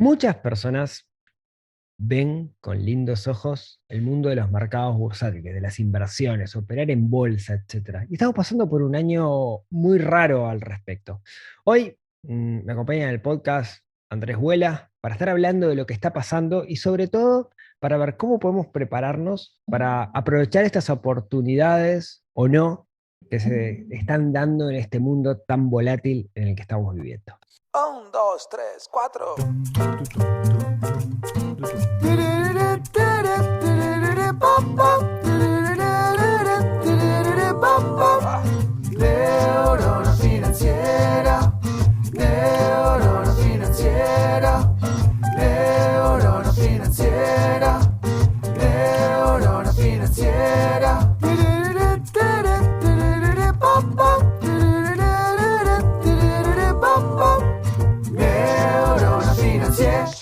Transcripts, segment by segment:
Muchas personas ven con lindos ojos el mundo de los mercados bursátiles, de las inversiones, operar en bolsa, etcétera. Y estamos pasando por un año muy raro al respecto. Hoy me acompaña en el podcast Andrés Huela para estar hablando de lo que está pasando y sobre todo para ver cómo podemos prepararnos para aprovechar estas oportunidades o no que se están dando en este mundo tan volátil en el que estamos viviendo. Un, dos, tres, cuatro. Neurona financiera, neurona financiera, neurona financiera, neurona financiera. Neurona financiera.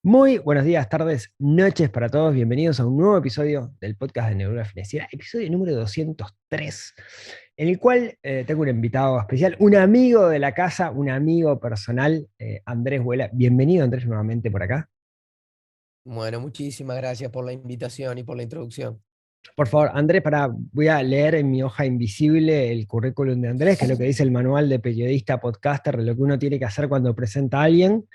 Muy buenos días, tardes, noches para todos. Bienvenidos a un nuevo episodio del podcast de Neurona Financiera, episodio número 203, en el cual tengo un invitado especial, un amigo de la casa, un amigo personal, Andrés Vuela. Bienvenido, Andrés, nuevamente por acá. Bueno, muchísimas gracias por la invitación y por la introducción. Por favor, Andrés, voy a leer en mi hoja invisible el currículum de Andrés, que es lo que dice el manual de periodista podcaster, de lo que uno tiene que hacer cuando presenta a alguien.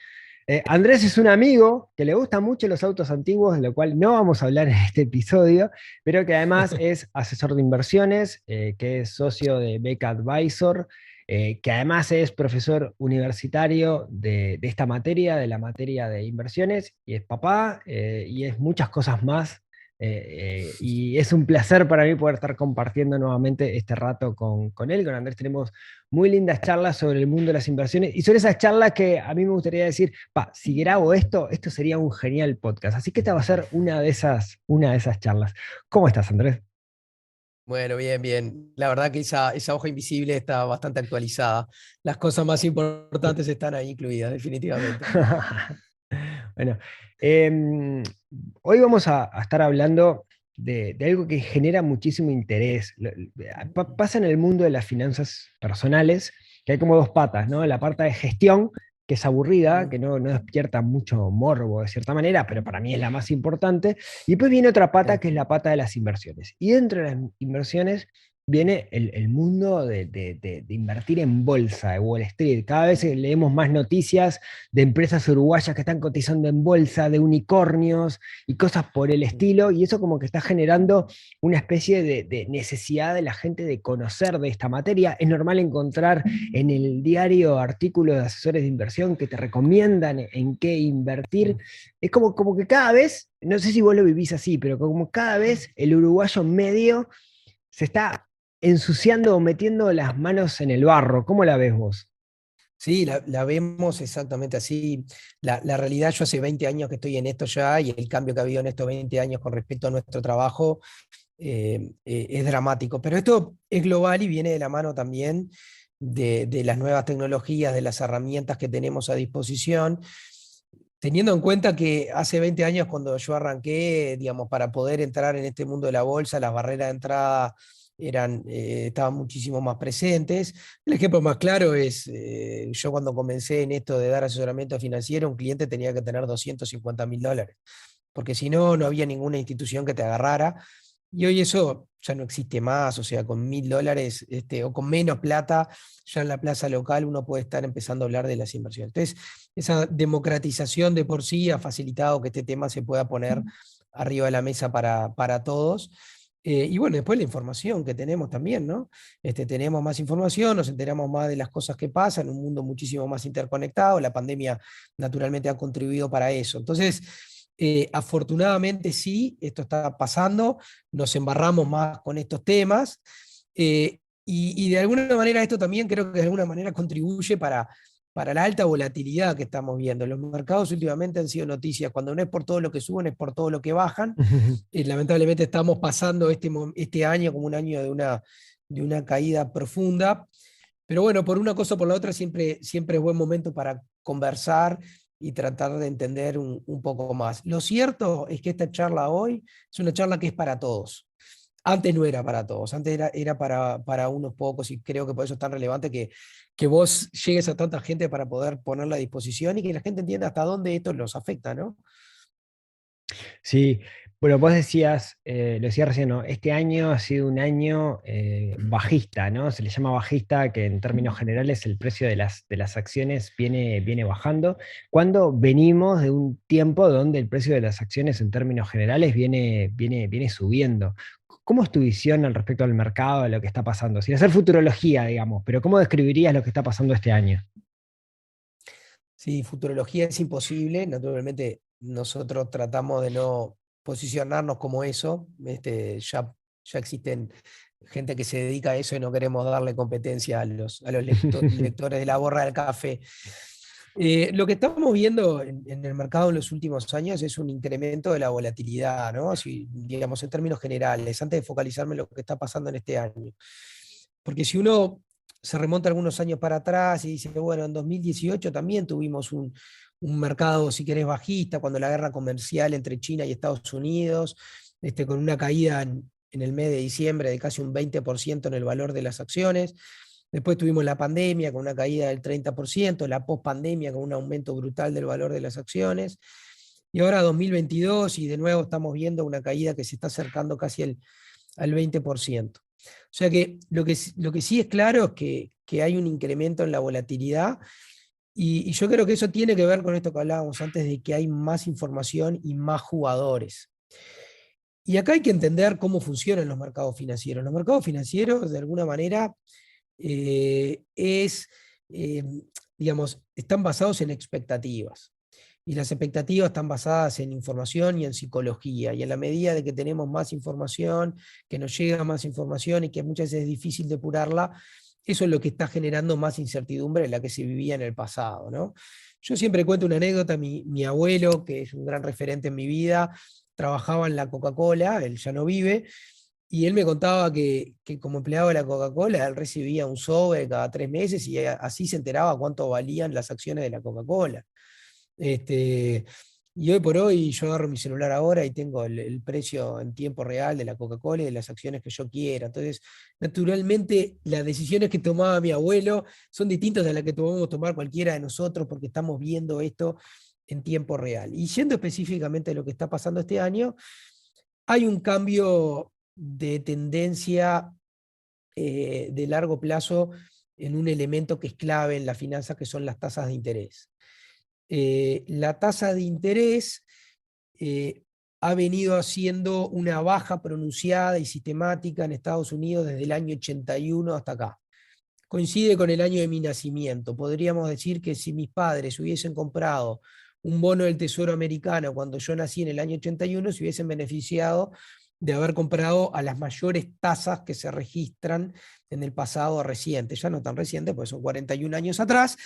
Andrés es un amigo que le gustan mucho los autos antiguos, de lo cual no vamos a hablar en este episodio, pero que además es asesor de inversiones, que es socio de Beca Advisor, que además es profesor universitario de esta materia, de la materia de inversiones, y es papá, y es muchas cosas más. Y es un placer para mí poder estar compartiendo nuevamente este rato con él. Con Andrés tenemos muy lindas charlas sobre el mundo de las inversiones y sobre esas charlas que a mí me gustaría decir, si grabo esto sería un genial podcast. Así que esta va a ser una de esas charlas. ¿Cómo estás, Andrés? Bueno, bien, bien. La verdad que esa hoja invisible está bastante actualizada. Las cosas más importantes están ahí incluidas, definitivamente. Bueno, em, hoy vamos a estar hablando de algo que genera muchísimo interés. Pasa en el mundo de las finanzas personales, que hay como dos patas, ¿no? La parte de gestión, que es aburrida, que no despierta mucho morbo de cierta manera, pero para mí es la más importante. Y después viene otra pata, que es la pata de las inversiones. Y dentro de las inversiones viene el mundo de invertir en bolsa, de Wall Street. Cada vez leemos más noticias de empresas uruguayas que están cotizando en bolsa, de unicornios y cosas por el estilo, y eso como que está generando una especie de necesidad de la gente de conocer de esta materia. Es normal encontrar en el diario artículos de asesores de inversión que te recomiendan en qué invertir. Es como que cada vez, no sé si vos lo vivís así, pero como cada vez el uruguayo medio se está ensuciando o metiendo las manos en el barro. ¿Cómo la ves vos? Sí, la vemos exactamente así. La realidad, yo hace 20 años que estoy en esto ya y el cambio que ha habido en estos 20 años con respecto a nuestro trabajo es dramático. Pero esto es global y viene de la mano también de las nuevas tecnologías, de las herramientas que tenemos a disposición. Teniendo en cuenta que hace 20 años cuando yo arranqué, digamos, para poder entrar en este mundo de la bolsa, las barreras de entrada estaban muchísimo más presentes. El ejemplo más claro es, yo cuando comencé en esto de dar asesoramiento financiero, un cliente tenía que tener $250.000, porque si no, no había ninguna institución que te agarrara. Y hoy eso ya no existe más, o sea, con $1.000 o con menos plata, ya en la plaza local uno puede estar empezando a hablar de las inversiones. Entonces, esa democratización de por sí ha facilitado que este tema se pueda poner arriba de la mesa para todos. Y bueno, después la información que tenemos también, ¿no? Tenemos más información, nos enteramos más de las cosas que pasan, un mundo muchísimo más interconectado. La pandemia naturalmente ha contribuido para eso. Entonces, afortunadamente sí, esto está pasando, nos embarramos más con estos temas. Y de alguna manera esto también creo que de alguna manera contribuye para la alta volatilidad que estamos viendo. Los mercados últimamente han sido noticias, cuando no es por todo lo que suben, es por todo lo que bajan. Lamentablemente estamos pasando este año como un año de una caída profunda, pero bueno, por una cosa o por la otra siempre es buen momento para conversar y tratar de entender un poco más. Lo cierto es que esta charla hoy es una charla que es para todos. Antes no era para todos, antes era para unos pocos y creo que por eso es tan relevante que vos llegues a tanta gente para poder ponerla a disposición y que la gente entienda hasta dónde esto los afecta, ¿no? Sí, bueno, vos decías, lo decía recién, ¿no? Este año ha sido un año bajista, ¿no? Se le llama bajista, que en términos generales el precio de las acciones viene bajando, cuando venimos de un tiempo donde el precio de las acciones en términos generales viene subiendo. ¿Cómo es tu visión al respecto al mercado, a lo que está pasando? Sin hacer futurología, digamos, pero ¿cómo describirías lo que está pasando este año? Sí, futurología es imposible, naturalmente nosotros tratamos de no posicionarnos como eso, ya existen gente que se dedica a eso y no queremos darle competencia a los lectores de la borra del café. Lo que estamos viendo en el mercado en los últimos años es un incremento de la volatilidad, ¿no? Si, digamos, en términos generales, antes de focalizarme en lo que está pasando en este año. Porque si uno se remonta algunos años para atrás y dice, bueno, en 2018 también tuvimos un mercado, si querés, bajista, cuando la guerra comercial entre China y Estados Unidos, con una caída en el mes de diciembre de casi un 20% en el valor de las acciones. Después tuvimos la pandemia con una caída del 30%, la pospandemia con un aumento brutal del valor de las acciones. Y ahora 2022 y de nuevo estamos viendo una caída que se está acercando casi al 20%. O sea que lo que sí es claro es que hay un incremento en la volatilidad y yo creo que eso tiene que ver con esto que hablábamos antes de que hay más información y más jugadores. Y acá hay que entender cómo funcionan los mercados financieros. Los mercados financieros, de alguna manera, eh, es, eh, digamos, están basados en expectativas. Y las expectativas están basadas en información y en psicología. Y en la medida de que tenemos más información, que nos llega más información y que muchas veces es difícil depurarla, eso es lo que está generando más incertidumbre de la que se vivía en el pasado, ¿no? Yo siempre cuento una anécdota, mi abuelo, que es un gran referente en mi vida, trabajaba en la Coca-Cola, él ya no vive, y él me contaba que como empleado de la Coca-Cola, él recibía un sobre cada 3 meses y así se enteraba cuánto valían las acciones de la Coca-Cola. Este, y hoy por hoy yo agarro mi celular ahora y tengo el precio en tiempo real de la Coca-Cola y de las acciones que yo quiera. Entonces, naturalmente, las decisiones que tomaba mi abuelo son distintas a las que podemos tomar cualquiera de nosotros porque estamos viendo esto en tiempo real. Y yendo específicamente a lo que está pasando este año, hay un cambio de tendencia de largo plazo en un elemento que es clave en la finanza, que son las tasas de interés. La tasa de interés eh, ha venido haciendo una baja pronunciada y sistemática en Estados Unidos desde el año 81 hasta acá. Coincide con el año de mi nacimiento. Podríamos decir que si mis padres hubiesen comprado un bono del Tesoro americano cuando yo nací en el año 81, se hubiesen beneficiado de haber comprado a las mayores tasas que se registran en el pasado reciente, ya no tan reciente, pues son 41 años atrás,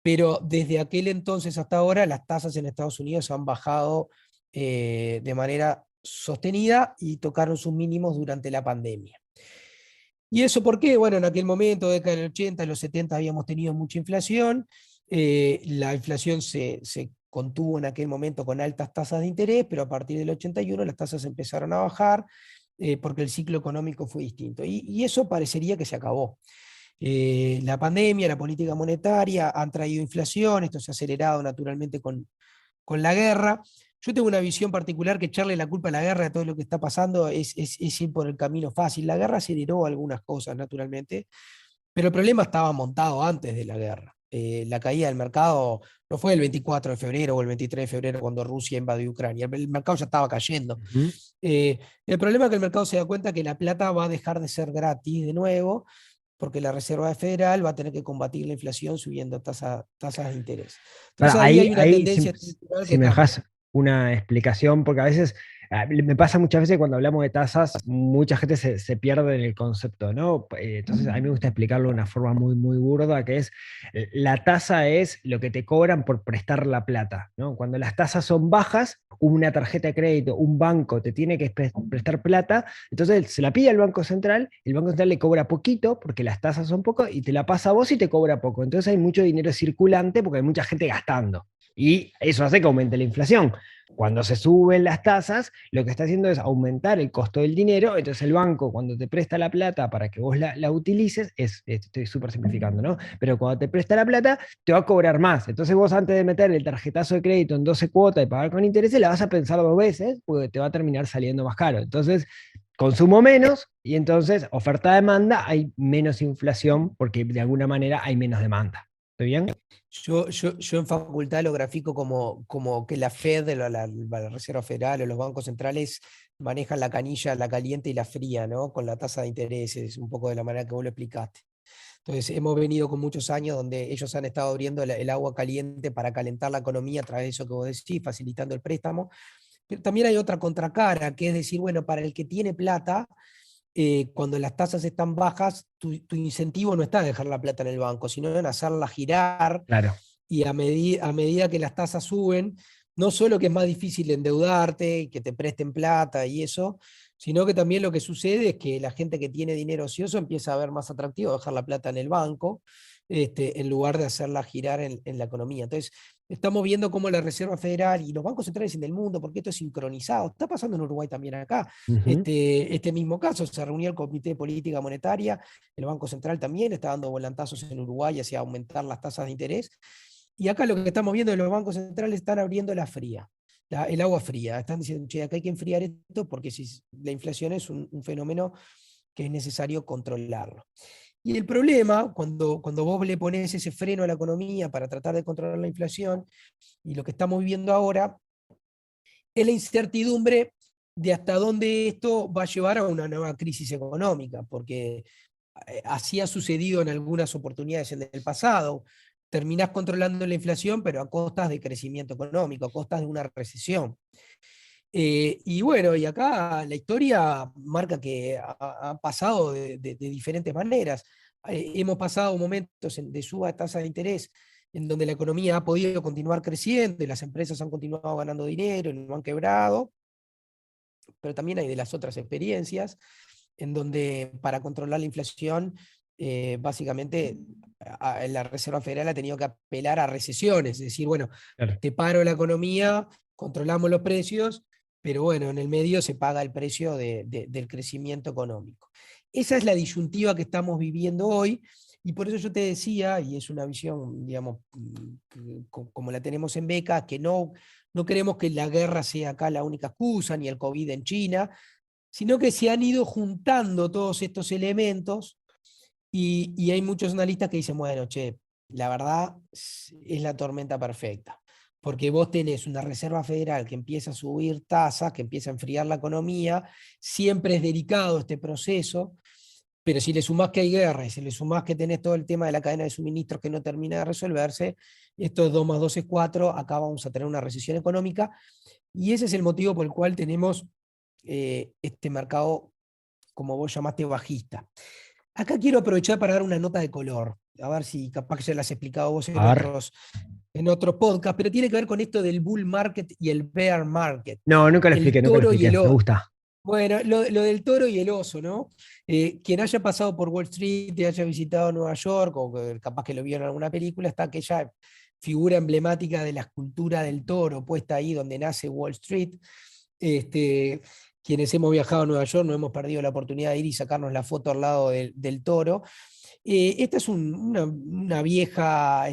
pero desde aquel entonces hasta ahora las tasas en Estados Unidos han bajado de manera sostenida y tocaron sus mínimos durante la pandemia. ¿Y eso por qué? Bueno, en aquel momento, década del 80, en los 70 habíamos tenido mucha inflación, la inflación se contuvo en aquel momento con altas tasas de interés, pero a partir del 81 las tasas empezaron a bajar porque el ciclo económico fue distinto. Y eso parecería que se acabó. La pandemia, la política monetaria han traído inflación, esto se ha acelerado naturalmente con la guerra. Yo tengo una visión particular que echarle la culpa a la guerra de todo lo que está pasando es ir por el camino fácil. La guerra aceleró algunas cosas, naturalmente, pero el problema estaba montado antes de la guerra. La caída del mercado no fue el 24 de febrero o el 23 de febrero cuando Rusia invadió Ucrania. El mercado ya estaba cayendo. Ujú. El problema es que el mercado se da cuenta que la plata va a dejar de ser gratis de nuevo porque la Reserva Federal va a tener que combatir la inflación subiendo tasas de interés. Entonces Para, ahí hay una ahí tendencia estructural si que me cambia. dejas una explicación, porque a veces me pasa muchas veces cuando hablamos de tasas, mucha gente se pierde en el concepto, ¿no? Entonces a mí me gusta explicarlo de una forma muy burda, que es, la tasa es lo que te cobran por prestar la plata, ¿no? Cuando las tasas son bajas, una tarjeta de crédito, un banco te tiene que prestar plata, entonces se la pide al Banco Central, el Banco Central le cobra poquito, porque las tasas son poco, y te la pasa a vos y te cobra poco. Entonces hay mucho dinero circulante porque hay mucha gente gastando. Y eso hace que aumente la inflación. Cuando se suben las tasas, lo que está haciendo es aumentar el costo del dinero, entonces el banco cuando te presta la plata para que vos la utilices, estoy súper simplificando, ¿no? Pero cuando te presta la plata, te va a cobrar más. Entonces vos antes de meter el tarjetazo de crédito en 12 cuotas y pagar con intereses, la vas a pensar dos veces porque te va a terminar saliendo más caro. Entonces, consumo menos y entonces oferta-demanda, hay menos inflación porque de alguna manera hay menos demanda. ¿Estoy bien? Yo en facultad lo grafico como que la Fed, la Reserva Federal o los bancos centrales manejan la canilla, la caliente y la fría, ¿no? Con la tasa de intereses, un poco de la manera que vos lo explicaste. Entonces, hemos venido con muchos años donde ellos han estado abriendo el agua caliente para calentar la economía a través de eso que vos decís, facilitando el préstamo. Pero también hay otra contracara, que es decir, bueno, para el que tiene plata, cuando las tasas están bajas, tu incentivo no está en dejar la plata en el banco, sino en hacerla girar, Claro. y a medida que las tasas suben, no solo que es más difícil endeudarte y que te presten plata y eso, sino que también lo que sucede es que la gente que tiene dinero ocioso empieza a ver más atractivo dejar la plata en el banco, en lugar de hacerla girar en la economía. Entonces, estamos viendo cómo la Reserva Federal y los bancos centrales en el mundo, porque esto es sincronizado, está pasando en Uruguay también acá, Ujú. este mismo caso, se reunió el Comité de Política Monetaria, el Banco Central también está dando volantazos en Uruguay hacia aumentar las tasas de interés, y acá lo que estamos viendo es que los bancos centrales están abriendo la fría, el agua fría, están diciendo, che, acá hay que enfriar esto porque si la inflación es un fenómeno que es necesario controlarlo. Y el problema, cuando vos le pones ese freno a la economía para tratar de controlar la inflación, y lo que estamos viviendo ahora, es la incertidumbre de hasta dónde esto va a llevar a una nueva crisis económica, porque así ha sucedido en algunas oportunidades en el pasado. Terminás controlando la inflación, pero a costas de crecimiento económico, a costas de una recesión. Y bueno, y acá la historia marca que ha pasado de diferentes maneras. Hemos pasado momentos de suba de tasa de interés en donde la economía ha podido continuar creciendo y las empresas han continuado ganando dinero y no han quebrado, pero también hay de las otras experiencias en donde para controlar la inflación, básicamente la Reserva Federal ha tenido que apelar a recesiones, es decir, bueno, Claro. te paro la economía, controlamos los precios, pero bueno, en el medio se paga el precio del crecimiento económico. Esa es la disyuntiva que estamos viviendo hoy, y por eso yo te decía, y es una visión, digamos, como la tenemos en Beca, que no queremos que la guerra sea acá la única excusa, ni el COVID en China, sino que se han ido juntando todos estos elementos, y hay muchos analistas que dicen, bueno, che, la verdad es la tormenta perfecta, porque vos tenés una Reserva Federal que empieza a subir tasas, que empieza a enfriar la economía, siempre es delicado este proceso, pero si le sumás que hay guerra y si le sumás que tenés todo el tema de la cadena de suministros que no termina de resolverse, esto es 2 más 2 es 4, acá vamos a tener una recesión económica, y ese es el motivo por el cual tenemos este mercado, como vos llamaste, bajista. Acá quiero aprovechar para dar una nota de color, a ver si capaz que ya las has explicado vos A ver. en otros podcasts, pero tiene que ver con esto del bull market y el bear market, No, nunca lo expliqué, el nunca lo toro y expliqué. el Me oso. gusta. Bueno, lo del toro y el oso, ¿no? Quien haya pasado por Wall Street y haya visitado Nueva York, o capaz que lo vio en alguna película, está aquella figura emblemática de la escultura del toro puesta ahí donde nace Wall Street. Este, quienes hemos viajado a Nueva York no hemos perdido la oportunidad de ir y sacarnos la foto al lado del toro. Esta es una vieja,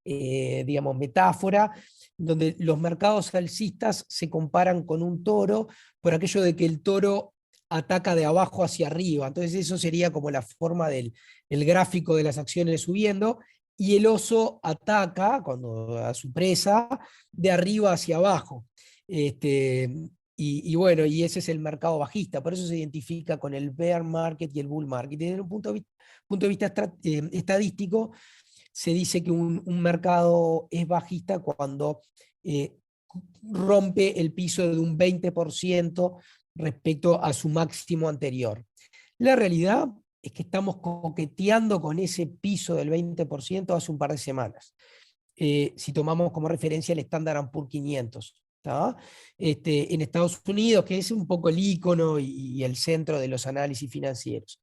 digamos, metáfora, donde los mercados alcistas se comparan con un toro por aquello de que el toro ataca de abajo hacia arriba. Entonces eso sería como la forma del el gráfico de las acciones subiendo, y el oso ataca cuando a su presa de arriba hacia abajo. Este, y bueno, y ese es el mercado bajista, por eso se identifica con el bear market y el bull market. Y desde un punto de vista estadístico, se dice que un mercado es bajista cuando eh, rompe el piso de un 20% respecto a su máximo anterior. La realidad es que estamos coqueteando con ese piso del 20% hace un par de semanas. Si tomamos como referencia el Standard & Poor's 500. En Estados Unidos, que es un poco el icono y el centro de los análisis financieros.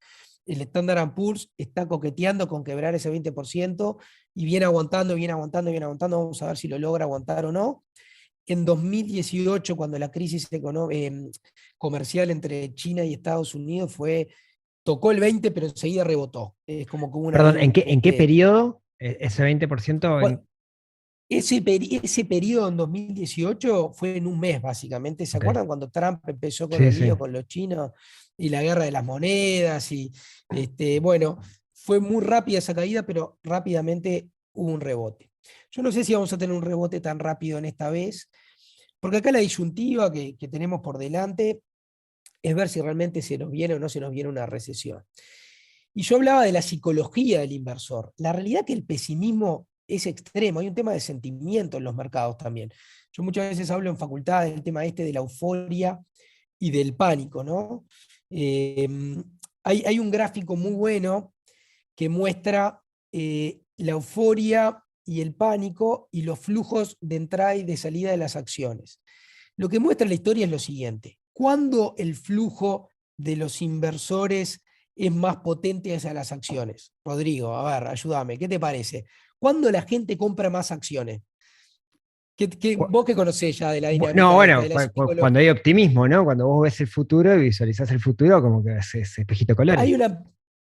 El Standard & Poor's está coqueteando con quebrar ese 20% y viene aguantando, viene aguantando, viene aguantando. Vamos a ver si lo logra aguantar o no. en 2018, cuando la crisis comercial entre China y Estados Unidos tocó el 20, pero enseguida rebotó. Es como que hubo una Perdón, línea. en qué periodo ese 20%? Ese periodo en 2018 fue en un mes, básicamente. ¿Se Ok. acuerdan cuando Trump empezó con Sí, el sí. lío con los chinos y la guerra de las monedas? Bueno, fue muy rápida esa caída, pero rápidamente hubo un rebote. Yo no sé si vamos a tener un rebote tan rápido en esta vez, porque acá la disyuntiva que tenemos por delante es ver si realmente se nos viene o no se nos viene una recesión. Y yo hablaba de la psicología del inversor. La realidad es que el pesimismo es extremo, hay un tema de sentimiento en los mercados también. Yo muchas veces hablo en facultad del tema este de la euforia y del pánico, ¿no? Eh, hay un gráfico muy bueno que muestra la euforia y el pánico y los flujos de entrada y de salida de las acciones. Lo que muestra la historia es lo siguiente: ¿cuándo el flujo de los inversores es más potente hacia las acciones? Rodrigo, a ver, ayúdame, ¿qué te parece? ¿Cuándo la gente compra más acciones? Cu- Vos que conocés ya de la No, dinámica esta, bueno, de la cuando hay psicología. optimismo, ¿no? Cuando vos ves el futuro y visualizás el futuro, como que es espejito de colores. Hay una,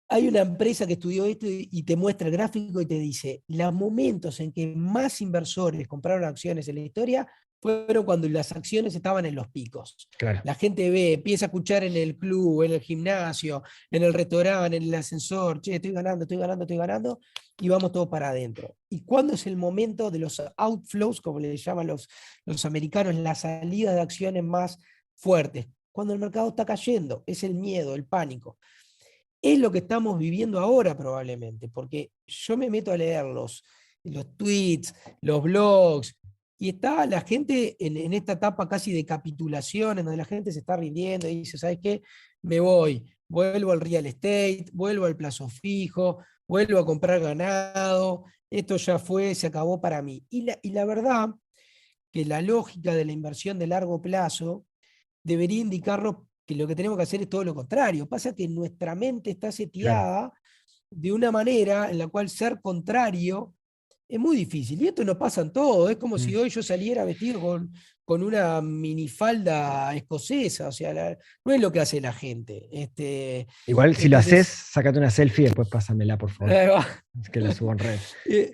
hay una empresa que estudió esto y te muestra el gráfico y te dice, los momentos en que más inversores compraron acciones en la historia fueron cuando las acciones estaban en los picos. Claro. La gente empieza a escuchar en el club, en el gimnasio, en el restaurante, en el ascensor: che, estoy ganando, estoy ganando, estoy ganando, y vamos todos para adentro. ¿Y cuándo es el momento de los outflows, como le llaman los americanos, la salida de acciones más fuertes? Cuando el mercado está cayendo, es el miedo, el pánico. Es lo que estamos viviendo ahora probablemente, porque yo me meto a leer los tweets, los blogs, y está la gente en esta etapa casi de capitulación, en donde la gente se está rindiendo y dice, ¿sabes qué? Me voy, vuelvo al real estate, vuelvo al plazo fijo, vuelvo a comprar ganado, esto ya fue, se acabó para mí. Y la verdad que la lógica de la inversión de largo plazo debería indicarnos que lo que tenemos que hacer es todo lo contrario. Pasa que nuestra mente está Claro. seteada de una manera en la cual ser contrario es muy difícil. Y esto no pasa en todo. Es como Mm. si hoy yo saliera vestido con una minifalda escocesa. O sea, no es lo que hace la gente. Igual, si lo haces, Entonces, sacate una selfie y después pásamela, por favor. ahí va. Es que la subo en redes. Eh,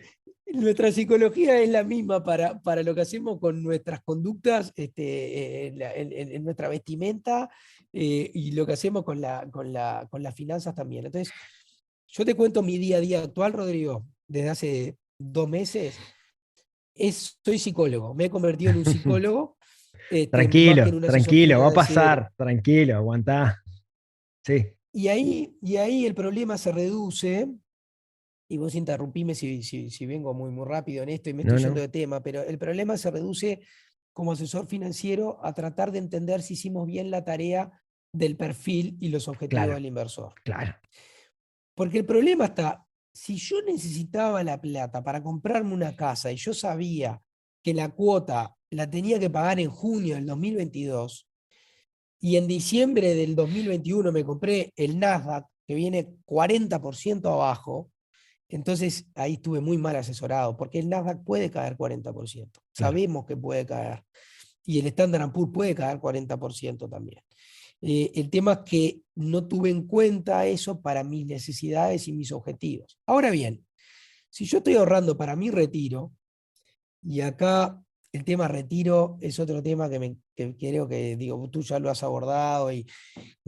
Nuestra psicología es la misma para lo que hacemos con nuestras conductas, en nuestra vestimenta, y lo que hacemos con las finanzas también. Entonces, yo te cuento mi día a día actual, Rodrigo, desde hace 2 meses. Soy psicólogo, me he convertido en un psicólogo, más que en Tranquilo, un asesor tranquilo, va a financiero. pasar, tranquilo, aguantá. Sí, Y ahí el problema se reduce. Y vos interrumpime si vengo muy, muy rápido en esto y me no, estoy yendo no, de tema, pero el problema se reduce como asesor financiero a tratar de entender si hicimos bien la tarea del perfil y los objetivos claro, del inversor. claro, Porque el problema está, si yo necesitaba la plata para comprarme una casa y yo sabía que la cuota la tenía que pagar en junio del 2022 y en diciembre del 2021 me compré el Nasdaq que viene 40% abajo, entonces ahí estuve muy mal asesorado, porque el Nasdaq puede caer 40%. claro. Sabemos que puede caer. Y el Standard Poor's puede caer 40% también. El tema es que no tuve en cuenta eso para mis necesidades y mis objetivos. Ahora bien, si yo estoy ahorrando para mi retiro, y acá el tema retiro es otro tema que creo que, digo, tú ya lo has abordado, y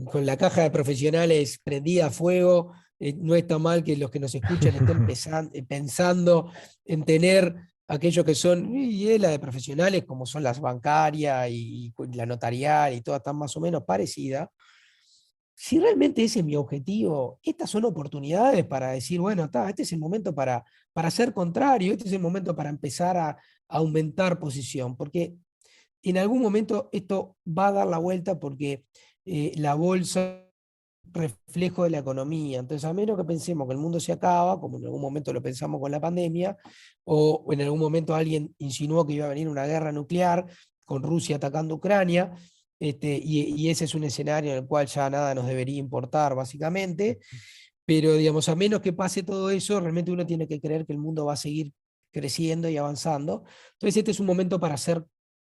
con la caja de profesionales prendida a fuego, no está mal que los que nos escuchan estén pensando en tener aquellos que son, y es la de profesionales, como son las bancarias y la notarial, y todas están más o menos parecidas. Si realmente ese es mi objetivo, estas son oportunidades para decir, bueno, este es el momento para ser contrario, este es el momento para empezar a aumentar posición, porque en algún momento esto va a dar la vuelta, porque la bolsa reflejo de la economía. Entonces, a menos que pensemos que el mundo se acaba, como en algún momento lo pensamos con la pandemia, o en algún momento alguien insinuó que iba a venir una guerra nuclear con Rusia atacando Ucrania, y ese es un escenario en el cual ya nada nos debería importar, básicamente. Pero, digamos, a menos que pase todo eso, realmente uno tiene que creer que el mundo va a seguir creciendo y avanzando. Entonces, este es un momento para hacer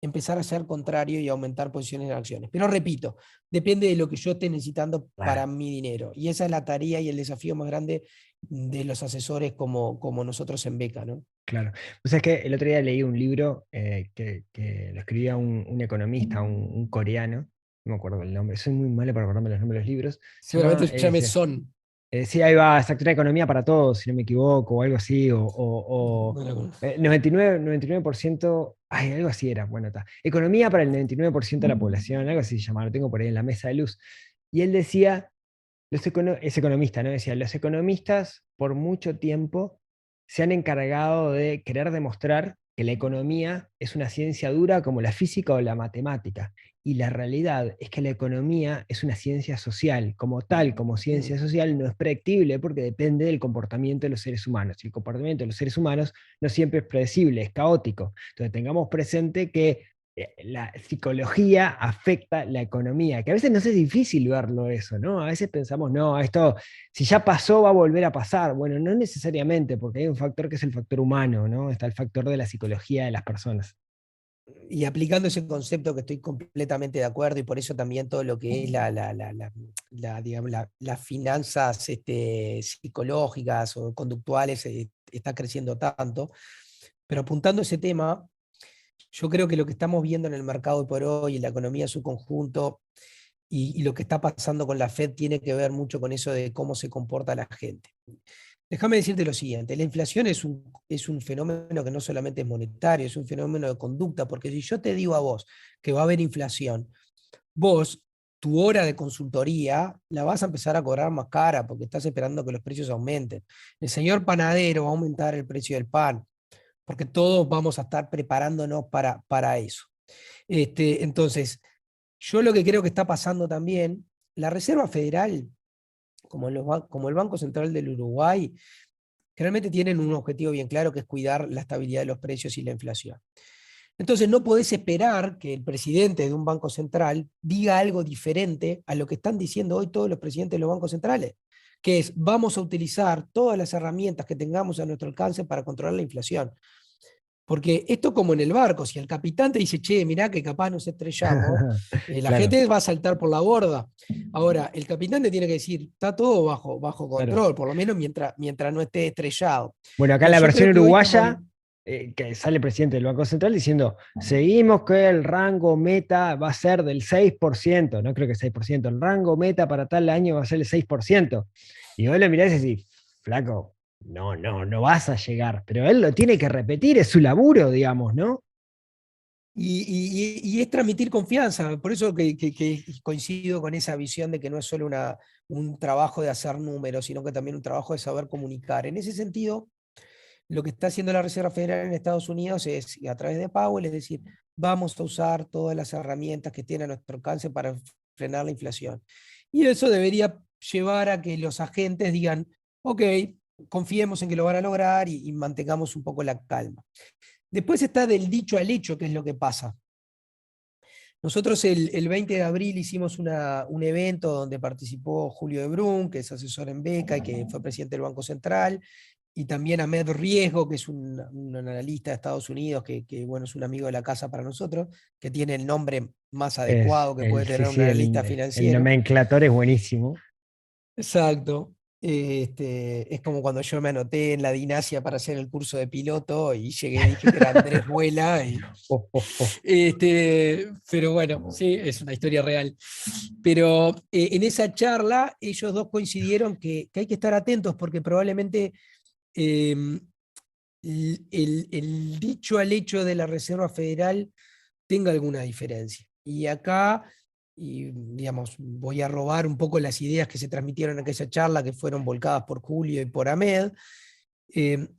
empezar a ser contrario y aumentar posiciones en acciones. Pero repito, depende de lo que yo esté necesitando para Claro, mi dinero. Y esa es la tarea y el desafío más grande de los asesores como nosotros en Beca, ¿no? claro. O sea, es que el otro día leí un libro que lo escribía un economista, un coreano, no me acuerdo el nombre, soy muy malo para acordarme los nombres de los libros. Se llama, Seguramente se llame Son. sí, ahí va, exacto, una economía para todos, si no me equivoco, o algo así, No la conozco. 99%, ay, algo así era, bueno, está. Economía para el 99% de la población, algo así se llama, lo tengo por ahí en la mesa de luz. Y él decía, es economista, ¿no? Decía, los economistas por mucho tiempo se han encargado de querer demostrar que la economía es una ciencia dura como la física o la matemática. Y la realidad es que la economía es una ciencia social. Como tal, como ciencia Mm. social, no es predictible porque depende del comportamiento de los seres humanos. Y el comportamiento de los seres humanos no siempre es predecible, es caótico. Entonces tengamos presente que la psicología afecta la economía, que a veces nos es difícil verlo eso, ¿no? A veces pensamos, no, esto si ya pasó va a volver a pasar. Bueno, no necesariamente, porque hay un factor que es el factor humano, ¿no? Está el factor de la psicología de las personas. Y aplicando ese concepto que estoy completamente de acuerdo, y por eso también todo lo que es digamos, las finanzas psicológicas o conductuales está creciendo tanto. Pero apuntando a ese tema, yo creo que lo que estamos viendo en el mercado hoy por hoy, en la economía en su conjunto, y lo que está pasando con la Fed tiene que ver mucho con eso de cómo se comporta la gente. Déjame decirte lo siguiente, la inflación es un fenómeno que no solamente es monetario, es un fenómeno de conducta, porque si yo te digo a vos que va a haber inflación, vos, tu hora de consultoría la vas a empezar a cobrar más cara porque estás esperando que los precios aumenten. El señor panadero va a aumentar el precio del pan, porque todos vamos a estar preparándonos para eso. Entonces, yo lo que creo que está pasando también, la Reserva Federal, como el Banco Central del Uruguay, realmente tienen un objetivo bien claro que es cuidar la estabilidad de los precios y la inflación. Entonces no podés esperar que el presidente de un banco central diga algo diferente a lo que están diciendo hoy todos los presidentes de los bancos centrales, que es vamos a utilizar todas las herramientas que tengamos a nuestro alcance para controlar la inflación. Porque esto como en el barco, si el capitán te dice, che, mirá que capaz nos estrellamos, la Claro, gente va a saltar por la borda. Ahora, el capitán te tiene que decir, está todo bajo claro. control, por lo menos mientras no esté estrellado. Bueno, acá en la Entonces yo versión creo que hoy estamos... uruguaya, que sale el presidente del Banco Central diciendo, seguimos que el rango meta va a ser del 6%, no creo que 6%, el rango meta para tal año va a ser el 6%. Y vos lo mirás y decís, flaco, no vas a llegar, pero él lo tiene que repetir, es su laburo, digamos, ¿no? Y es transmitir confianza, por eso que coincido con esa visión de que no es solo un trabajo de hacer números, sino que también un trabajo de saber comunicar. En ese sentido, lo que está haciendo la Reserva Federal en Estados Unidos es, a través de Powell, es decir, vamos a usar todas las herramientas que tiene a nuestro alcance para frenar la inflación. Y eso debería llevar a que los agentes digan, ok, confiemos en que lo van a lograr y mantengamos un poco la calma. Después está del dicho al hecho, que es lo que pasa. Nosotros el 20 de abril hicimos un evento donde participó Julio de Brun, que es asesor en Beca y que fue presidente del Banco Central, y también Ahmed Riesgo, que es un analista de Estados Unidos, bueno, es un amigo de la casa para nosotros, que tiene el nombre más adecuado que puede Sí, tener un sí, analista el financiero. nomenclator es buenísimo. Exacto. Es como cuando yo me anoté en la Dinasia para hacer el curso de piloto y llegué y dije que era Andrés Ruela. Oh, oh, oh. Pero bueno, sí, es una historia real. Pero en esa charla ellos dos coincidieron que hay que estar atentos porque probablemente em, el dicho al hecho de la Reserva Federal tenga alguna diferencia. Y acá, digamos, voy a robar un poco las ideas que se transmitieron en aquella charla, que fueron volcadas por Julio y por Ahmed.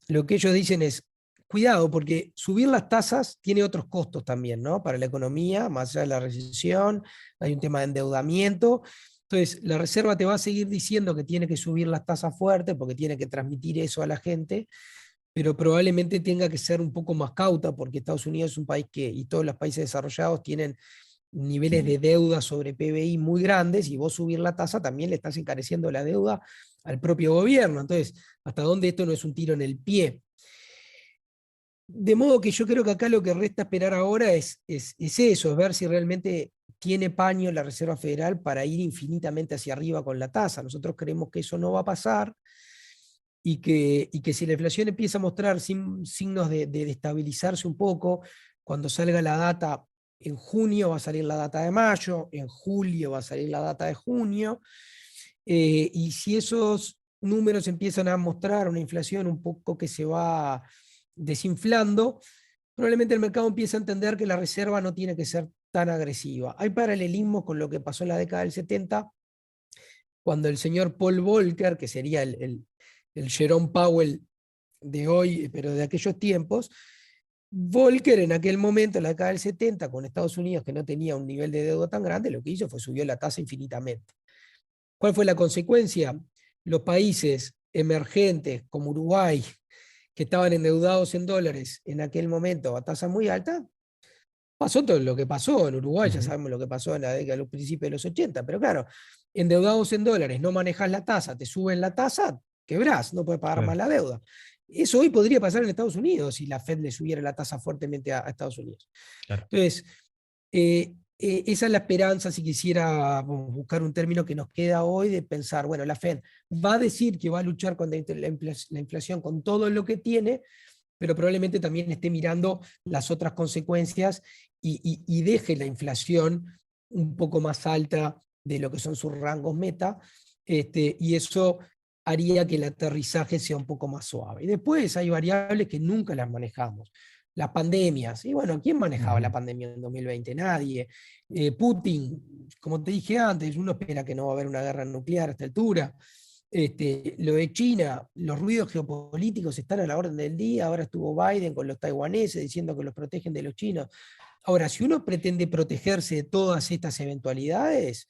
Lo que ellos dicen es, cuidado, porque subir las tasas tiene otros costos también, ¿no? Para la economía, más allá de la recesión, hay un tema de endeudamiento. Entonces, la Reserva te va a seguir diciendo que tiene que subir las tasas fuertes porque tiene que transmitir eso a la gente, pero probablemente tenga que ser un poco más cauta porque Estados Unidos es un país y todos los países desarrollados tienen niveles de deuda sobre PBI muy grandes y vos subir la tasa también le estás encareciendo la deuda al propio gobierno. Entonces, ¿hasta dónde esto no es un tiro en el pie? De modo que yo creo que acá lo que resta esperar ahora es eso, es ver si realmente tiene paño la Reserva Federal para ir infinitamente hacia arriba con la tasa. Nosotros creemos que eso no va a pasar y que si la inflación empieza a mostrar signos de estabilizarse un poco, cuando salga la data en junio va a salir la data de mayo, en julio va a salir la data de junio, y si esos números empiezan a mostrar una inflación un poco que se va desinflando, probablemente el mercado empiece a entender que la reserva no tiene que ser tan agresiva. Hay paralelismo con lo que pasó en la década del 70, cuando el señor Paul Volcker, que sería el Jerome Powell de hoy, pero de aquellos tiempos, Volcker en aquel momento, en la década del 70, con Estados Unidos, que no tenía un nivel de deuda tan grande, lo que hizo fue subió la tasa infinitamente. ¿Cuál fue la consecuencia? Los países emergentes como Uruguay, que estaban endeudados en dólares en aquel momento a tasa muy alta, pasó todo lo que pasó en Uruguay, ya Ujú. sabemos lo que pasó en la década, a los principios de los 80, pero claro, endeudados en dólares, no manejas la tasa, te suben la tasa, quebrás, no puedes pagar más Claro, la deuda. Eso hoy podría pasar en Estados Unidos si la Fed le subiera la tasa fuertemente a Estados Unidos. claro. Entonces, esa es la esperanza, si quisiera buscar un término que nos queda hoy, de pensar, bueno, la Fed va a decir que va a luchar contra la inflación con todo lo que tiene, pero probablemente también esté mirando las otras consecuencias y deje la inflación un poco más alta de lo que son sus rangos meta, y eso haría que el aterrizaje sea un poco más suave. Y después hay variables que nunca las manejamos. Las pandemias, y bueno, ¿quién manejaba la Ujú. pandemia en 2020? Nadie. Putin, como te dije antes, uno espera que no va a haber una guerra nuclear a esta altura. Lo de China, los ruidos geopolíticos están a la orden del día. Ahora estuvo Biden con los taiwaneses diciendo que los protegen de los chinos. Ahora, si uno pretende protegerse de todas estas eventualidades,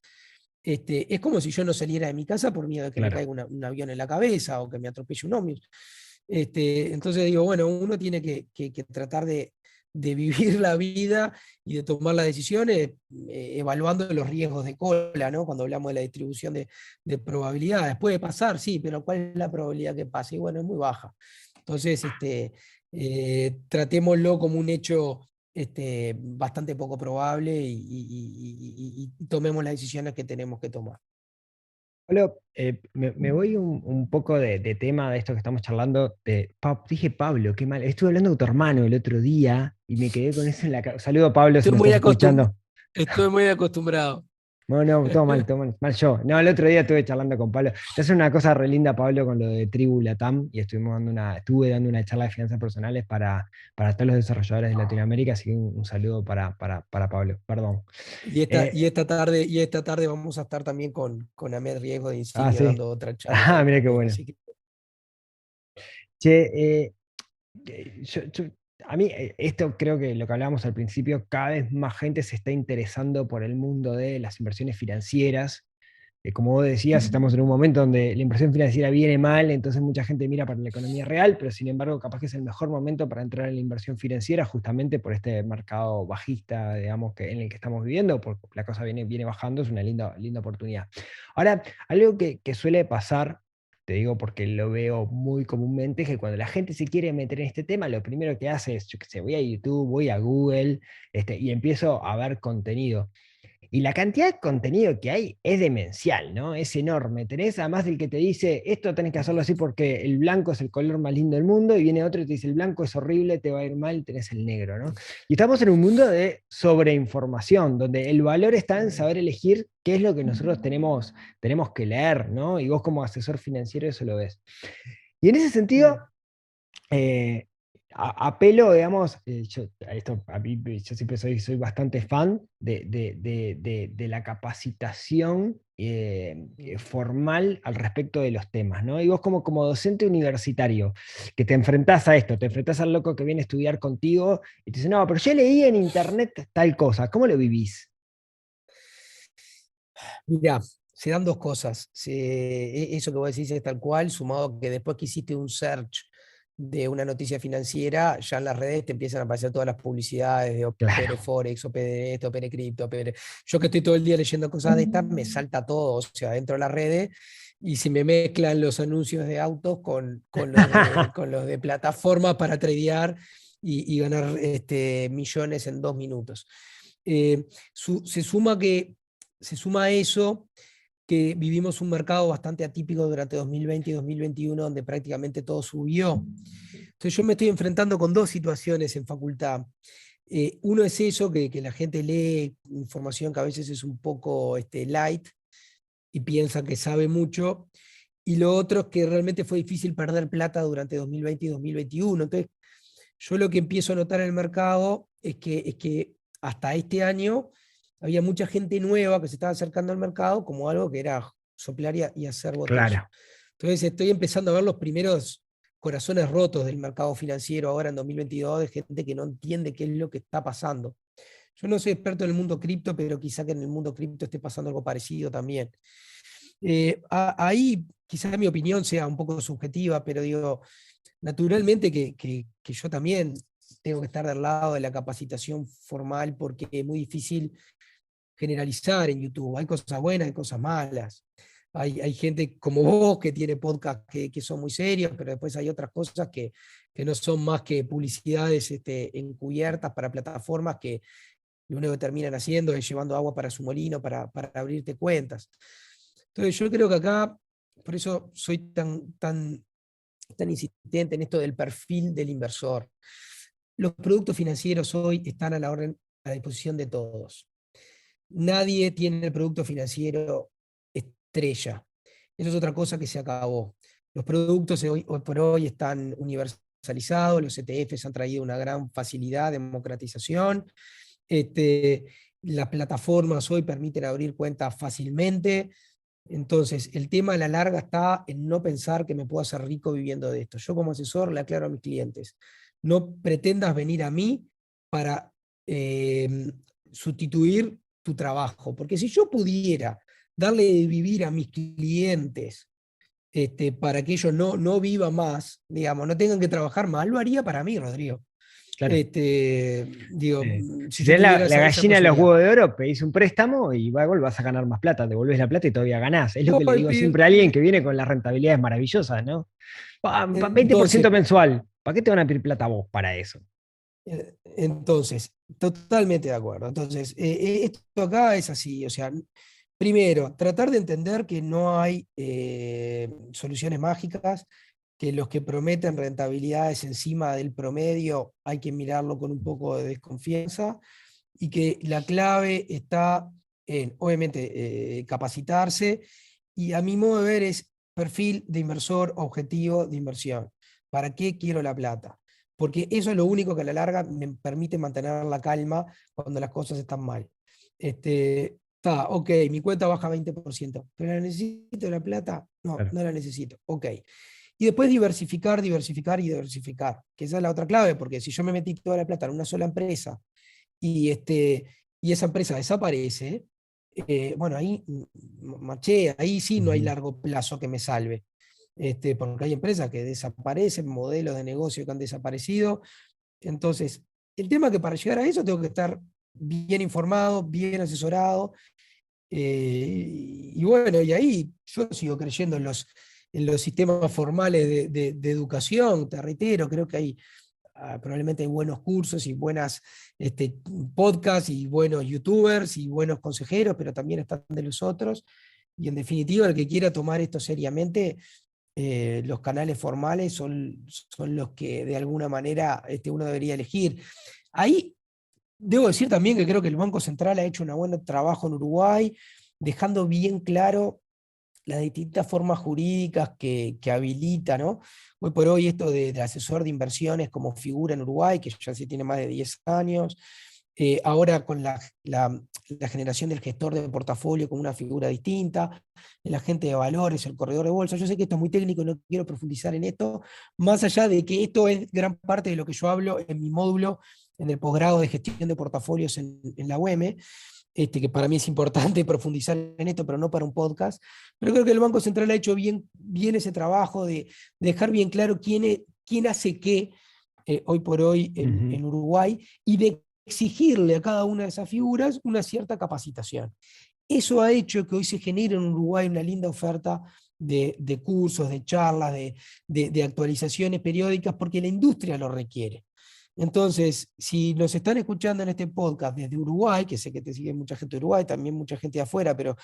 es como si yo no saliera de mi casa por miedo de que me Claro. caiga un avión en la cabeza o que me atropelle un ómnibus. Entonces digo, bueno, uno tiene que tratar de vivir la vida y de tomar las decisiones evaluando los riesgos de cola, ¿no? Cuando hablamos de la distribución de probabilidades. Puede pasar, sí, pero ¿cuál es la probabilidad que pase? Y bueno, es muy baja. Entonces, tratémoslo como un hecho bastante poco probable y tomemos las decisiones que tenemos que tomar. Pablo, me voy un poco de tema de esto que estamos charlando. Dije Pablo, qué mal. Estuve hablando con tu hermano el otro día y me quedé con eso en la cabeza. Saludo Pablo, si Estoy me muy estás escuchando. estoy muy acostumbrado. No, no, todo mal, todo mal, mal yo. No, el otro día estuve charlando con Pablo. Te hace una cosa re linda, Pablo, con lo de Tribu Latam, y estuve dando una charla de finanzas personales para todos los desarrolladores de Latinoamérica, así que un saludo para Pablo, perdón. Y esta, Eh, y esta tarde vamos a estar también con Ahmed Riesgo de Insignia sí. dando otra charla Ah, mira qué también. bueno. Así que Che, a mí esto creo que lo que hablábamos al principio, cada vez más gente se está interesando por el mundo de las inversiones financieras. Como vos decías, estamos en un momento donde la inversión financiera viene mal, entonces mucha gente mira para la economía real, pero sin embargo capaz que es el mejor momento para entrar en la inversión financiera justamente por este mercado bajista, digamos, en el que estamos viviendo, porque la cosa viene bajando, es una linda oportunidad. Ahora, algo que suele pasar, te digo porque lo veo muy comúnmente, es que cuando la gente se quiere meter en este tema, lo primero que hace es, yo qué sé, voy a YouTube, voy a Google, y empiezo a ver contenido. Y la cantidad de contenido que hay es demencial, ¿no? Es enorme. Tenés además del que te dice, esto tenés que hacerlo así porque el blanco es el color más lindo del mundo, y viene otro y te dice, el blanco es horrible, te va a ir mal, tenés el negro, ¿no? Y estamos en un mundo de sobreinformación, donde el valor está en saber elegir qué es lo que nosotros tenemos que leer, ¿no? Y vos como asesor financiero eso lo ves. Y en ese sentido, eh, apelo, digamos, yo siempre soy bastante fan de la capacitación formal al respecto de los temas, ¿no? Y vos como docente universitario, que te enfrentás a esto, te enfrentás al loco que viene a estudiar contigo y te dice, no, pero yo leí en internet tal cosa, ¿cómo lo vivís? mirá, se dan dos cosas. Eso que vos decís es tal cual, sumado a que después que hiciste un search de una noticia financiera, ya en las redes te empiezan a aparecer todas las publicidades de opere Claro. Forex, opere esto, opere cripto, opere... Yo que estoy todo el día leyendo cosas de estas, me salta todo, o sea, dentro de las redes, y se me mezclan los anuncios de autos con los de plataformas para tradear y ganar millones en 2 minutos. Se suma a eso que vivimos un mercado bastante atípico durante 2020 y 2021, donde prácticamente todo subió. Entonces yo me estoy enfrentando con dos situaciones en facultad. Uno es eso, que la gente lee información que a veces es un poco light y piensa que sabe mucho, y lo otro es que realmente fue difícil perder plata durante 2020 y 2021. Entonces yo lo que empiezo a notar en el mercado es que hasta este año había mucha gente nueva que se estaba acercando al mercado como algo que era soplar y hacer botella. Claro. Entonces estoy empezando a ver los primeros corazones rotos del mercado financiero ahora en 2022, de gente que no entiende qué es lo que está pasando. Yo no soy experto en el mundo cripto, pero quizá que en el mundo cripto esté pasando algo parecido también. Ahí quizás mi opinión sea un poco subjetiva, pero digo, naturalmente que yo también tengo que estar del lado de la capacitación formal porque es muy difícil generalizar en YouTube. Hay cosas buenas, hay cosas malas. Hay gente como vos que tiene podcasts que son muy serios, pero después hay otras cosas que no son más que publicidades encubiertas para plataformas que lo único que terminan haciendo es llevando agua para su molino para abrirte cuentas. Entonces yo creo que acá, por eso soy tan insistente en esto del perfil del inversor. Los productos financieros hoy están a la disposición de todos. Nadie tiene el producto financiero estrella. Eso es otra cosa que se acabó. Los productos hoy por hoy están universalizados, los ETFs han traído una gran facilidad, democratización. Las plataformas hoy permiten abrir cuentas fácilmente. Entonces, el tema a la larga está en no pensar que me puedo hacer rico viviendo de esto. Yo como asesor le aclaro a mis clientes, no pretendas venir a mí para sustituir tu trabajo, porque si yo pudiera darle de vivir a mis clientes para que ellos no vivan más, digamos, no tengan que trabajar más, lo haría para mí, Rodrigo. Claro. Digo, Si si yo tenés tuviera la esa gallina de los posibilidad. huevos de oro, pedís un préstamo y luego vas a ganar más plata. Devolvés la plata y todavía ganás. Es lo que le Voy a digo pedir- siempre a alguien que viene con las rentabilidades maravillosas, ¿no? 20% Entonces, mensual. ¿Para qué te van a pedir plata a vos para eso? entonces, totalmente de acuerdo. Entonces, esto acá es así, o sea, primero, tratar de entender que no hay soluciones mágicas, que los que prometen rentabilidades encima del promedio hay que mirarlo con un poco de desconfianza y que la clave está en, obviamente, capacitarse y a mi modo de ver es perfil de inversor, objetivo de inversión. ¿Para qué quiero la plata? Porque eso es lo único que a la larga me permite mantener la calma cuando las cosas están mal. Ok, mi cuenta baja 20%, pero ¿la necesito la plata? No, Claro. no la necesito. Ok. Y después diversificar, diversificar y diversificar, que esa es la otra clave, porque si yo me metí toda la plata en una sola empresa y esa empresa desaparece, bueno, ahí maché, ahí sí no hay Ujú. largo plazo que me salve. Porque hay empresas que desaparecen, modelos de negocio que han desaparecido. Entonces, el tema es que para llegar a eso tengo que estar bien informado, bien asesorado, y bueno, y ahí yo sigo creyendo en los sistemas formales de educación, te reitero, creo que hay probablemente hay buenos cursos y buenas podcasts y buenos youtubers y buenos consejeros, pero también están de los otros. Y en definitiva, el que quiera tomar esto seriamente, los canales formales son los que de alguna manera uno debería elegir. Ahí debo decir también que creo que el Banco Central ha hecho un buen trabajo en Uruguay, dejando bien claro las distintas formas jurídicas que habilita, ¿no? Hoy por hoy esto de asesor de inversiones como figura en Uruguay, que ya se tiene más de 10 años, ahora con la generación del gestor de portafolio como una figura distinta, el agente de valores, el corredor de bolsa. Yo sé que esto es muy técnico, no quiero profundizar en esto, más allá de que esto es gran parte de lo que yo hablo en mi módulo, en el posgrado de gestión de portafolios en la UEM, que para mí es importante profundizar en esto, pero no para un podcast. Pero creo que el Banco Central ha hecho bien ese trabajo de dejar bien claro quién hace qué hoy por hoy en Uruguay, y de exigirle a cada una de esas figuras una cierta capacitación. Eso ha hecho que hoy se genere en Uruguay una linda oferta de cursos, de charlas, de actualizaciones periódicas, porque la industria lo requiere. Entonces, si nos están escuchando en este podcast desde Uruguay, que sé que te sigue mucha gente de Uruguay, también mucha gente de afuera, pero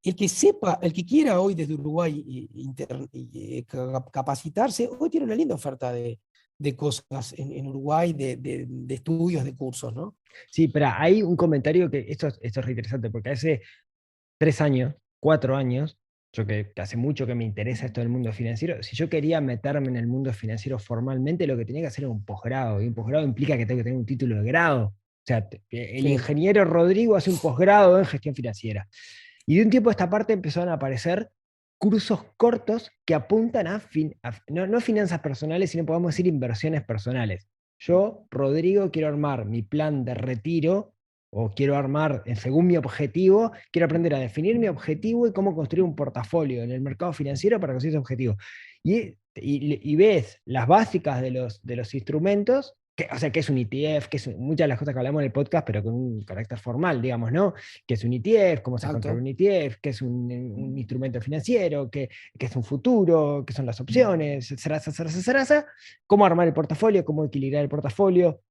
el que sepa, el que quiera hoy desde Uruguay capacitarse, hoy tiene una linda oferta de cosas en Uruguay, de estudios, de cursos, ¿no? Sí, pero hay un comentario que esto es re interesante, porque hace 3 años, 4 años, yo que hace mucho que me interesa esto del mundo financiero, si yo quería meterme en el mundo financiero formalmente, lo que tenía que hacer era un posgrado, y un posgrado implica que tengo que tener un título de grado. O sea, el Sí. ingeniero Rodrigo hace un posgrado en gestión financiera. Y de un tiempo a esta parte empezaron a aparecer cursos cortos que apuntan no finanzas personales, sino podemos decir inversiones personales. Yo, Rodrigo, quiero armar mi plan de retiro o quiero armar, según mi objetivo, quiero aprender a definir mi objetivo y cómo construir un portafolio en el mercado financiero para conseguir ese objetivo. Y ves las básicas de los instrumentos, o sea, que es un ETF, muchas de las cosas que hablamos en el podcast, pero con un carácter formal, digamos, ¿no? Que es un ETF, cómo se controla Exacto. un ETF, que es un instrumento financiero, que es un futuro, que son las opciones, cómo armar el portafolio, cómo equilibrar el portafolio,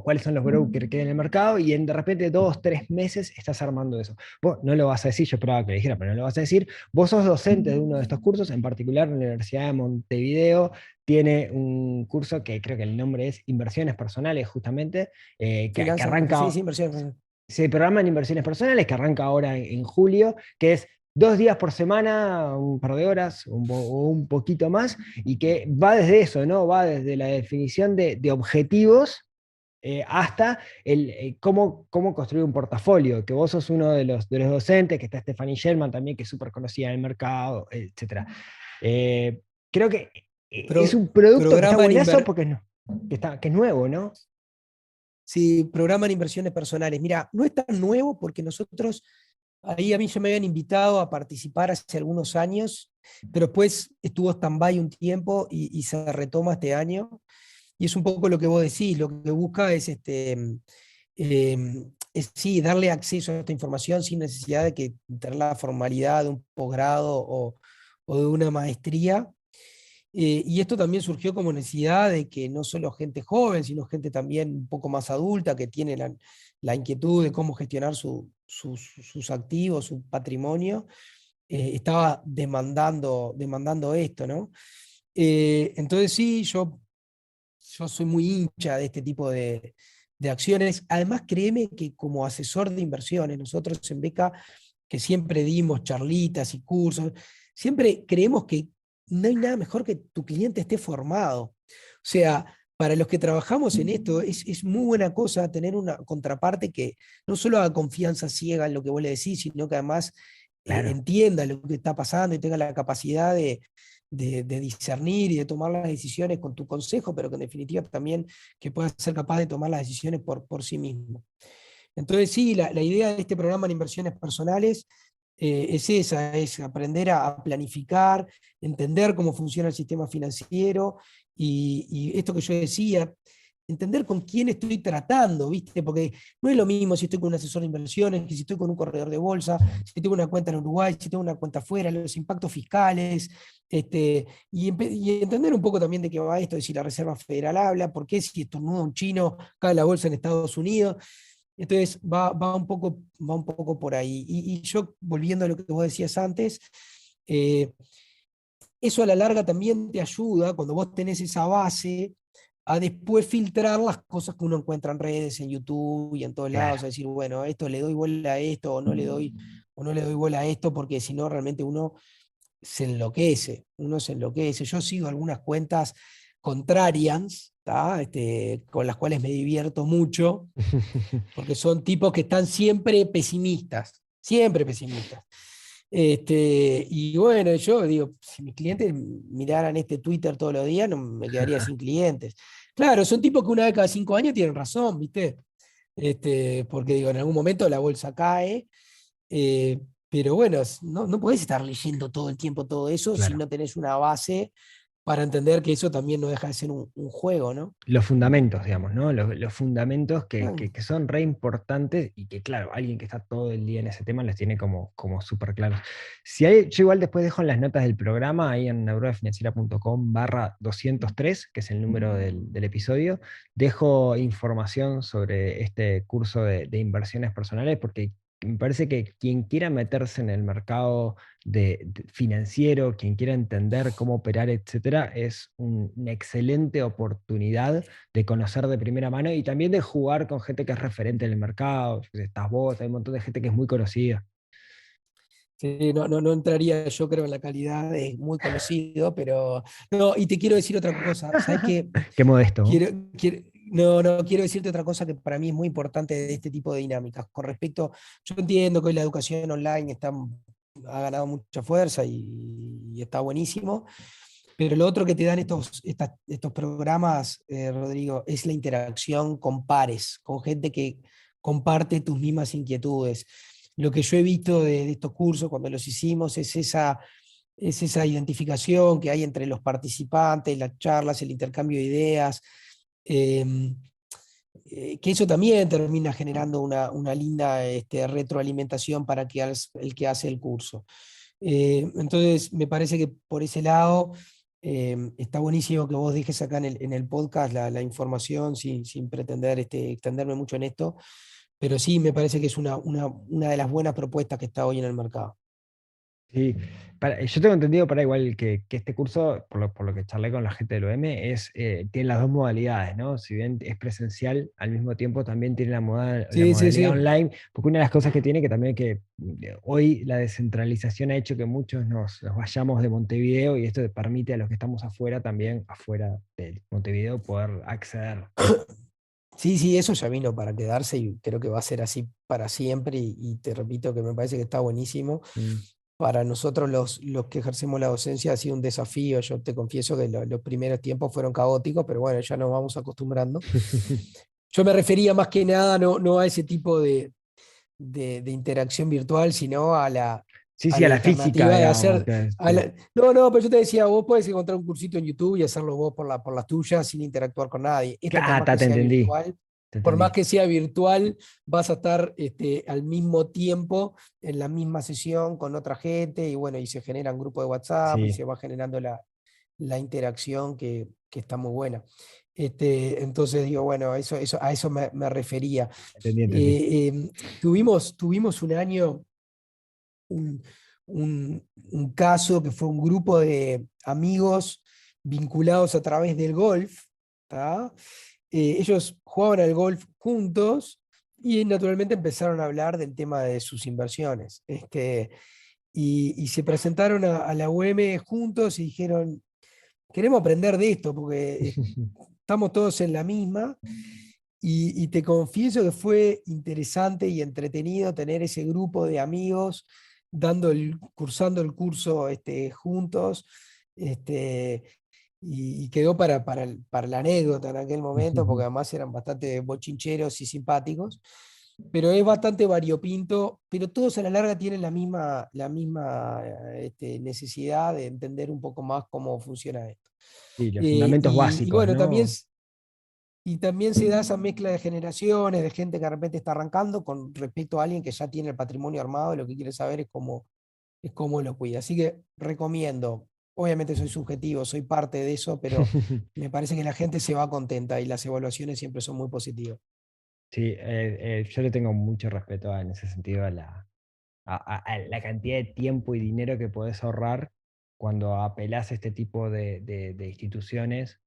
cuáles son los brokers que hay en el mercado, y de repente 2, 3 meses estás armando eso. Vos no lo vas a decir, yo esperaba que lo dijera, pero no lo vas a decir. Vos sos docente de uno de estos cursos, en particular la Universidad de Montevideo tiene un curso que creo que el nombre es Inversiones Personales, justamente, que Finanzas, sí, arranca, sí, inversiones. se programa en Inversiones Personales, que arranca ahora en julio, que es 2 días por semana, un par de horas o un poquito más, y que va desde eso, ¿no? Va desde la definición de objetivos hasta cómo construir un portafolio, que vos sos uno de los docentes, que está Stephanie Sherman también, que es súper conocida en el mercado, etc. Creo que es Pro- un producto que está programan, buenazo inver- porque que es nuevo, ¿no? sí, programan inversiones personales. Mira, no es tan nuevo porque nosotros, ahí a mí ya me habían invitado a participar hace algunos años, pero después estuvo stand-by un tiempo y se retoma este año. Y es un poco lo que vos decís, lo que busca es, sí, darle acceso a esta información sin necesidad de que tener la formalidad de un posgrado o de una maestría. Y esto también surgió como necesidad de que no solo gente joven, sino gente también un poco más adulta que tiene la inquietud de cómo gestionar sus activos, su patrimonio, estaba demandando esto, ¿no? Entonces sí, yo soy muy hincha de este tipo de acciones. Además, créeme que como asesor de inversiones, nosotros en Beca, que siempre dimos charlitas y cursos, siempre creemos que no hay nada mejor que tu cliente esté formado. O sea, para los que trabajamos en esto, es muy buena cosa tener una contraparte que no solo haga confianza ciega en lo que vos le decís, sino que además Claro. entienda lo que está pasando y tenga la capacidad de discernir y de tomar las decisiones con tu consejo, pero que en definitiva también que pueda ser capaz de tomar las decisiones por sí mismo. Entonces sí, la idea de este programa de inversiones personales es esa, es aprender a planificar, entender cómo funciona el sistema financiero y esto que yo decía, entender con quién estoy tratando, ¿viste? Porque no es lo mismo si estoy con un asesor de inversiones, que si estoy con un corredor de bolsa, si tengo una cuenta en Uruguay, si tengo una cuenta afuera, los impactos fiscales, y entender un poco también de qué va esto, de si la Reserva Federal habla, por qué si estornuda un chino cae la bolsa en Estados Unidos. Entonces va un poco por ahí. Y yo, volviendo a lo que vos decías antes, eh, eso a la larga también te ayuda, cuando vos tenés esa base, a después filtrar las cosas que uno encuentra en redes, en YouTube y en todos lados, a Claro. decir, bueno, esto le doy bola a esto o no le doy bola a esto, porque si no realmente uno se enloquece. Yo sigo algunas cuentas contrarians, ¿tá? Con las cuales me divierto mucho, porque son tipos que están siempre pesimistas, siempre pesimistas. Y bueno, yo digo, si mis clientes miraran este Twitter todos los días, no me quedaría sin clientes. Claro, son tipos que una vez cada 5 años tienen razón, ¿viste? Porque digo, en algún momento la bolsa cae, pero bueno, no podés estar leyendo todo el tiempo todo eso si Claro. no tenés una base para entender que eso también no deja de ser un juego, ¿no? Los fundamentos, digamos, ¿no? Los fundamentos Claro. que son re importantes y que, claro, alguien que está todo el día en ese tema los tiene como súper claros. Si hay, yo igual después dejo en las notas del programa, ahí en neuronafinanciera.com/203, que es el número del episodio, dejo información sobre este curso de inversiones personales, porque me parece que quien quiera meterse en el mercado financiero, quien quiera entender cómo operar, etcétera, es una excelente oportunidad de conocer de primera mano y también de jugar con gente que es referente en el mercado. Yo qué sé, estás vos, hay un montón de gente que es muy conocida. Sí, no entraría yo creo en la calidad de muy conocido, pero no, y te quiero decir otra cosa, ¿sabes qué? Qué modesto. No, quiero decirte otra cosa que para mí es muy importante de este tipo de dinámicas. Con respecto, yo entiendo que hoy la educación online ha ganado mucha fuerza y está buenísimo, pero lo otro que te dan estos programas, Rodrigo, es la interacción con pares, con gente que comparte tus mismas inquietudes. Lo que yo he visto de estos cursos cuando los hicimos es esa identificación que hay entre los participantes, las charlas, el intercambio de ideas, eh, que eso también termina generando una linda retroalimentación para el que hace el curso. Entonces, me parece que por ese lado está buenísimo que vos dejes acá en el podcast la información sin pretender extenderme mucho en esto, pero sí me parece que es una de las buenas propuestas que está hoy en el mercado. Sí, yo tengo entendido para igual que este curso, por lo que charlé con la gente del OM, tiene las dos modalidades, ¿no? Si bien es presencial, al mismo tiempo también tiene la Sí, sí, modalidad sí. online, porque una de las cosas que tiene que también que hoy la descentralización ha hecho que muchos nos vayamos de Montevideo y esto permite a los que estamos afuera también, afuera de Montevideo, poder acceder. Sí, sí, eso ya vino para quedarse y creo que va a ser así para siempre y te repito que me parece que está buenísimo. Mm. Para nosotros los que ejercemos la docencia ha sido un desafío. Yo te confieso que los primeros tiempos fueron caóticos, pero bueno, ya nos vamos acostumbrando. Yo me refería más que nada no a ese tipo de interacción virtual, sino Sí, a sí, a la la física, alternativa de digamos. hacer... No, pero yo te decía, vos podés encontrar un cursito en YouTube y hacerlo vos por las tuyas sin interactuar con nadie. Esto por más que Te sea entendí, virtual, te por más entendí. que sea virtual, vas a estar al mismo tiempo en la misma sesión con otra gente y bueno, y se generan grupos de WhatsApp y Sí, se va generando la interacción que está muy buena. Entonces digo, bueno, a eso me refería. entendí, entendí. Eh, tuvimos un año, un, un caso que fue un grupo de amigos vinculados a través del golf, ¿tá? Ellos jugaban al golf juntos y naturalmente empezaron a hablar del tema de sus inversiones. Y se presentaron a la UM juntos y dijeron, queremos aprender de esto porque estamos todos en la misma. Y te confieso que fue interesante y entretenido tener ese grupo de amigos cursando el curso juntos. Este, y quedó para la anécdota en aquel momento, porque además eran bastante bochincheros y simpáticos. Pero es bastante variopinto, pero todos a la larga tienen la misma necesidad de entender un poco más cómo funciona esto. Sí, los fundamentos Y básicos, bueno, ¿no? también se da esa mezcla de generaciones, de gente que de repente está arrancando con respecto a alguien que ya tiene el patrimonio armado y lo que quiere saber es cómo lo cuida. Así que recomiendo, obviamente soy subjetivo, soy parte de eso, pero me parece que la gente se va contenta y las evaluaciones siempre son muy positivas. Sí, yo le tengo mucho respeto en ese sentido a la cantidad de tiempo y dinero que podés ahorrar cuando apelás a este tipo de instituciones,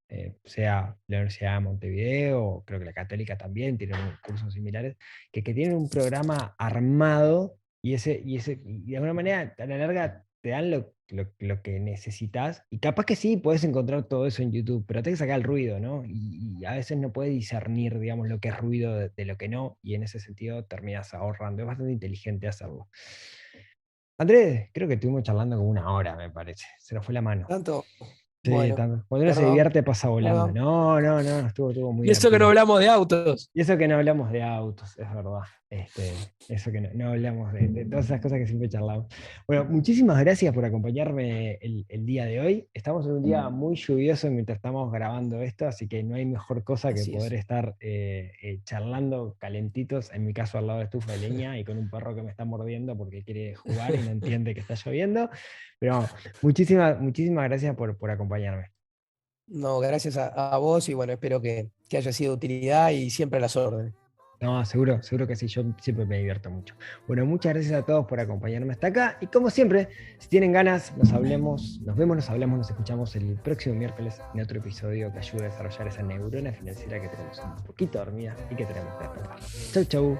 sea la Universidad de Montevideo, o creo que la Católica también tiene cursos similares, que tienen un programa armado y de alguna manera a la larga te dan lo que necesitas. Y capaz que sí, puedes encontrar todo eso en YouTube, pero tenés que sacar el ruido, ¿no? Y a veces no puedes discernir, digamos, lo que es ruido de lo que no, y en ese sentido terminas ahorrando. Es bastante inteligente hacerlo. Andrés, creo que estuvimos charlando como una hora, me parece. Se nos fue la mano. Tanto, Sí, Bueno, cuando uno se perdón, divierte pasa volando. perdón. No, estuvo muy Y eso que no divertido. hablamos de autos. Y eso que no hablamos de autos, es verdad. Eso que no hablamos de todas esas cosas que siempre charlamos. Bueno, muchísimas gracias por acompañarme el día de hoy. Estamos en un día muy lluvioso mientras estamos grabando esto, así que no hay mejor cosa que Así poder es. estar charlando calentitos, en mi caso al lado de estufa de leña y con un perro que me está mordiendo porque quiere jugar y no entiende que está lloviendo. Pero muchísimas gracias por acompañarme. No, gracias a vos y bueno, espero que haya sido de utilidad y siempre a las órdenes. No, seguro que sí, yo siempre me divierto mucho. Bueno, muchas gracias a todos por acompañarme hasta acá y como siempre, si tienen ganas, nos vemos, nos hablamos, nos escuchamos el próximo miércoles en otro episodio que ayude a desarrollar esa neurona financiera que tenemos un poquito dormida y que tenemos que despertar. Chau, chau.